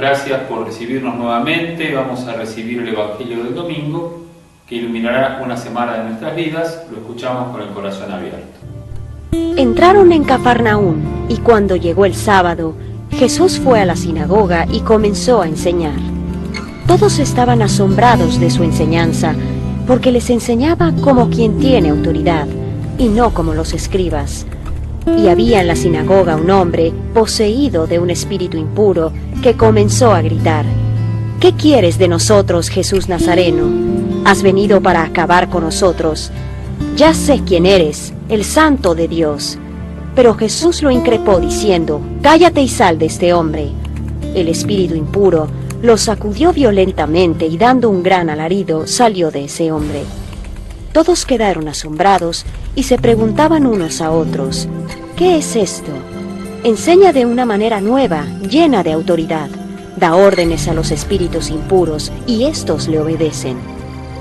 gracias por recibirnos nuevamente. Vamos a recibir el Evangelio del domingo, que iluminará una semana de nuestras vidas. Lo escuchamos con el corazón abierto. Entraron en Cafarnaún, y cuando llegó el sábado, Jesús fue a la sinagoga y comenzó a enseñar. Todos estaban asombrados de su enseñanza, porque les enseñaba como quien tiene autoridad, y no como los escribas. Y había en la sinagoga un hombre poseído de un espíritu impuro que comenzó a gritar: ¿Qué quieres de nosotros, Jesús Nazareno? ¿Has venido para acabar con nosotros? Ya sé quién eres, el Santo de Dios. Pero Jesús lo increpó diciendo: Cállate y sal de este hombre. El espíritu impuro lo sacudió violentamente y dando un gran alarido salió de ese hombre. Todos quedaron asombrados y se preguntaban unos a otros: ¿qué es esto? Enseña de una manera nueva, llena de autoridad. Da órdenes a los espíritus impuros y éstos le obedecen.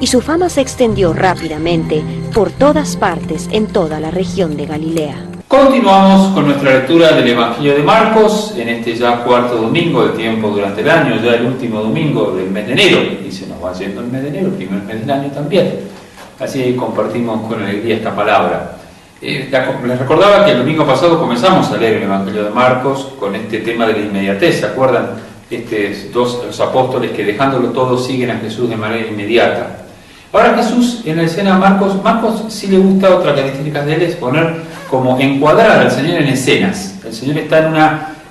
Y su fama se extendió rápidamente por todas partes en toda la región de Galilea. Continuamos con nuestra lectura del Evangelio de Marcos, en este ya cuarto domingo del tiempo durante el año, ya el último domingo del mes de enero, y se nos va yendo el mes de enero, el primer mes del año también. Así compartimos con alegría esta palabra. Les recordaba que el domingo pasado comenzamos a leer el Evangelio de Marcos con este tema de la inmediatez. ¿Se acuerdan? Los apóstoles que dejándolo todo siguen a Jesús de manera inmediata. Ahora Jesús, en la escena de Marcos sí le gusta, otra característica de él es poner como encuadrar al Señor en escenas. El Señor está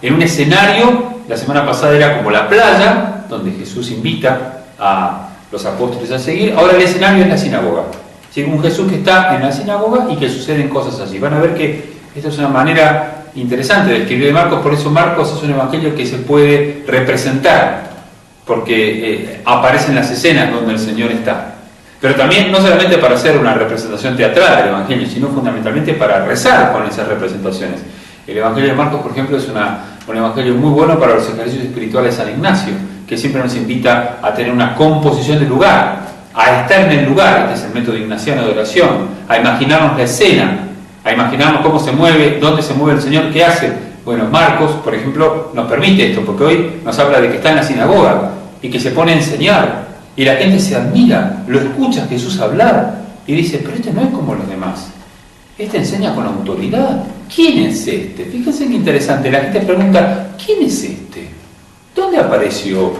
en un escenario. La semana pasada era como la playa, donde Jesús invita a los apóstoles a seguir. Ahora el escenario es la sinagoga. Sí, un Jesús que está en la sinagoga y que suceden cosas allí. Van a ver que esta es una manera interesante de escribir Marcos, por eso Marcos es un evangelio que se puede representar, porque aparecen las escenas donde el Señor está. Pero también no solamente para hacer una representación teatral del evangelio, sino fundamentalmente para rezar con esas representaciones. El evangelio de Marcos, por ejemplo, es un evangelio muy bueno para los ejercicios espirituales de San Ignacio, que siempre nos invita a tener una composición del lugar, a estar en el lugar. Este es el método ignaciano de oración, a imaginarnos la escena, a imaginarnos cómo se mueve, dónde se mueve el Señor, qué hace. Bueno, Marcos, por ejemplo, nos permite esto, porque hoy nos habla de que está en la sinagoga y que se pone a enseñar, y la gente se admira, lo escucha a Jesús hablar, y dice: pero este no es como los demás, este enseña con autoridad. ¿Quién es este? Fíjense qué interesante, la gente pregunta: ¿quién es este? ¿Dónde apareció?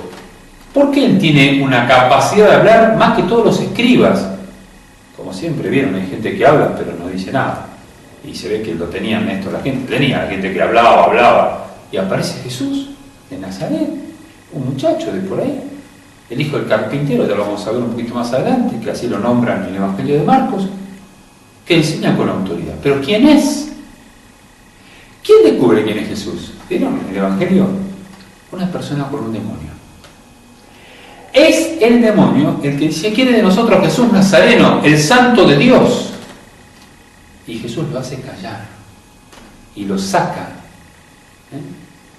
¿Por qué él tiene una capacidad de hablar más que todos los escribas? Como siempre vieron, hay gente que habla pero no dice nada. Y se ve que lo tenían esto, la gente que hablaba. Y aparece Jesús de Nazaret, un muchacho de por ahí, el hijo del carpintero, ya lo vamos a ver un poquito más adelante, que así lo nombran en el Evangelio de Marcos, que enseña con autoridad. ¿Pero quién es? ¿Quién descubre quién es Jesús? ¿Vieron en el Evangelio? Una persona con un demonio. Es el demonio el que dice: ¿quién es de nosotros Jesús Nazareno, el Santo de Dios? Y Jesús lo hace callar y lo saca.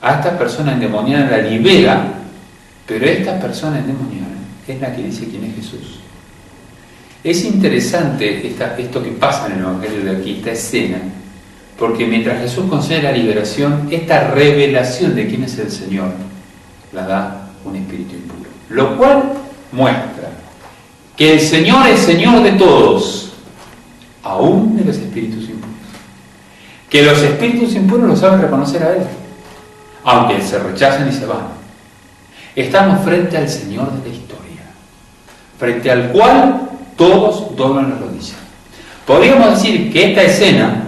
A esta persona endemoniada la libera, pero esta persona endemoniada es la que dice quién es Jesús. Es interesante esto que pasa en el Evangelio de aquí, esta escena, porque mientras Jesús concede la liberación, esta revelación de quién es el Señor la da un espíritu impuro. Lo cual muestra que el Señor es Señor de todos, aún de los espíritus impuros. Que los espíritus impuros lo saben reconocer a Él, aunque se rechazan y se van. Estamos frente al Señor de la historia, frente al cual todos doblan la rodilla. Podríamos decir que esta escena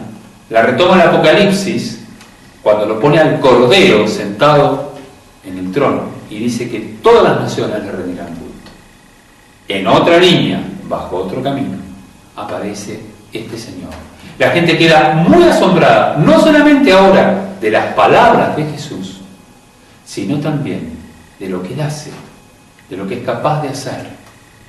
la retoma el Apocalipsis cuando lo pone al Cordero sentado en el trono y dice que todas las naciones le rendirán culto. En otra línea, bajo otro camino, aparece este Señor. La gente queda muy asombrada, no solamente ahora de las palabras de Jesús, sino también de lo que Él hace, de lo que es capaz de hacer,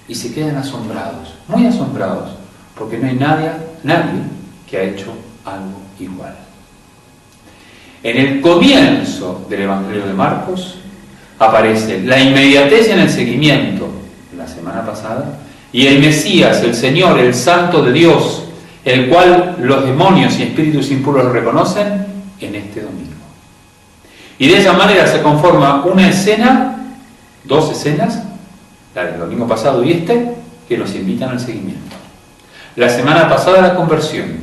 y se quedan asombrados, muy asombrados, porque no hay nadie que ha hecho algo igual. En el comienzo del Evangelio de Marcos aparece la inmediatez en el seguimiento, la semana pasada, y el Mesías, el Señor, el Santo de Dios, el cual los demonios y espíritus impuros lo reconocen en este domingo. Y de esa manera se conforma una escena, dos escenas, la del domingo pasado y que nos invitan al seguimiento. La semana pasada la conversión,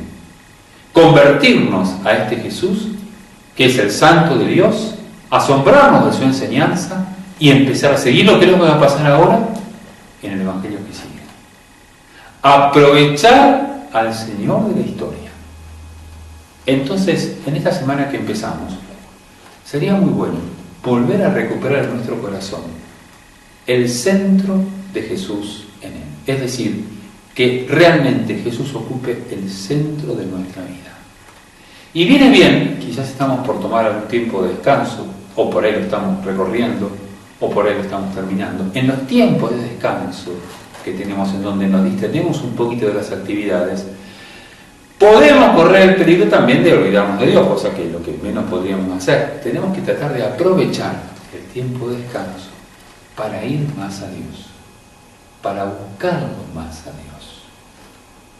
convertirnos a este Jesús, que es el Santo de Dios, asombrarnos de su enseñanza y empezar a seguirlo. ¿Qué es lo que va a pasar ahora? En el Evangelio que sigue. Aprovechar al Señor de la historia. Entonces, en esta semana que empezamos, sería muy bueno volver a recuperar en nuestro corazón el centro de Jesús en él. Es decir, que realmente Jesús ocupe el centro de nuestra vida. Y viene bien, quizás estamos por tomar algún tiempo de descanso, o por ahí lo estamos recorriendo, o por ahí lo estamos terminando. En los tiempos de descanso que tenemos, en donde nos distendemos un poquito de las actividades, podemos correr el peligro también de olvidarnos de Dios, cosa que es lo que menos podríamos hacer. Tenemos que tratar de aprovechar el tiempo de descanso para ir más a Dios, para buscarlo más a Dios,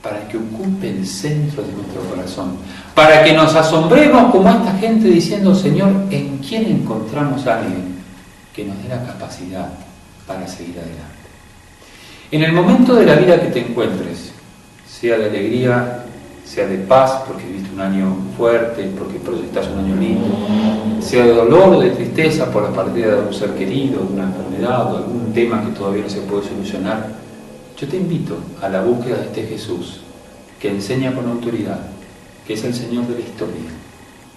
para que ocupe el centro de nuestro corazón, para que nos asombremos como esta gente diciendo: Señor, ¿en quién encontramos a alguien que nos dé la capacidad para seguir adelante? En el momento de la vida que te encuentres, sea de alegría, sea de paz, porque viviste un año fuerte, porque proyectas un año lindo, sea de dolor o de tristeza por la partida de un ser querido, de una enfermedad o algún tema que todavía no se puede solucionar, yo te invito a la búsqueda de este Jesús, que enseña con autoridad, que es el Señor de la historia,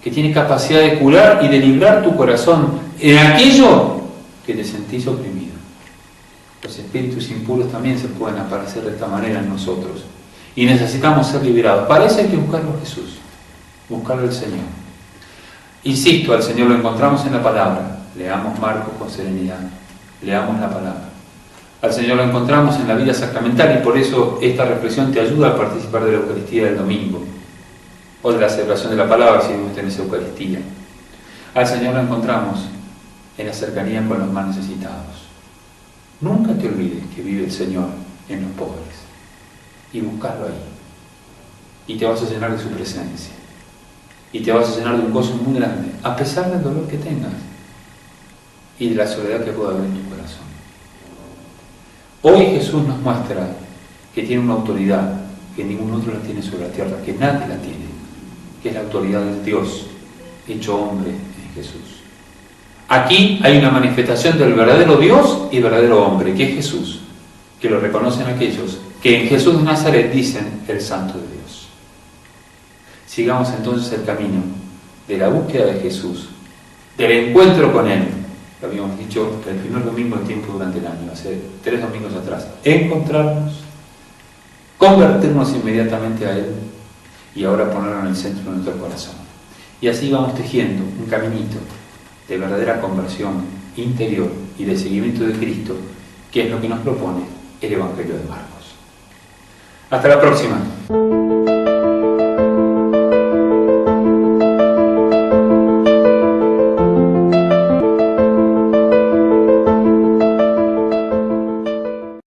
que tiene capacidad de curar y de librar tu corazón en aquello que te sentís oprimido. Los espíritus impuros también se pueden aparecer de esta manera en nosotros. Y necesitamos ser liberados. Para eso hay que buscarlo a Jesús, buscarlo al Señor. Insisto, al Señor lo encontramos en la palabra. Leamos Marcos con serenidad, leamos la palabra. Al Señor lo encontramos en la vida sacramental, y por eso esta reflexión te ayuda a participar de la Eucaristía del domingo, o de la celebración de la palabra si vos tenés Eucaristía. Al Señor lo encontramos en la cercanía con los más necesitados. Nunca te olvides que vive el Señor en los pobres, y buscarlo ahí. Y te vas a llenar de su presencia. Y te vas a llenar de un gozo muy grande, a pesar del dolor que tengas y de la soledad que pueda haber en tu corazón. Hoy Jesús nos muestra que tiene una autoridad que ningún otro la tiene sobre la tierra, que nadie la tiene, que es la autoridad de Dios hecho hombre en Jesús. Aquí hay una manifestación del verdadero Dios y verdadero hombre, que es Jesús, que lo reconocen aquellos que en Jesús de Nazaret dicen el Santo de Dios. Sigamos entonces el camino de la búsqueda de Jesús, del encuentro con Él. Lo habíamos dicho el primer domingo del tiempo durante el año, hace 3 domingos atrás. Encontrarnos, convertirnos inmediatamente a Él y ahora ponerlo en el centro de nuestro corazón. Y así vamos tejiendo un caminito de verdadera conversión interior y de seguimiento de Cristo, que es lo que nos propone el Evangelio de Marcos. Hasta la próxima.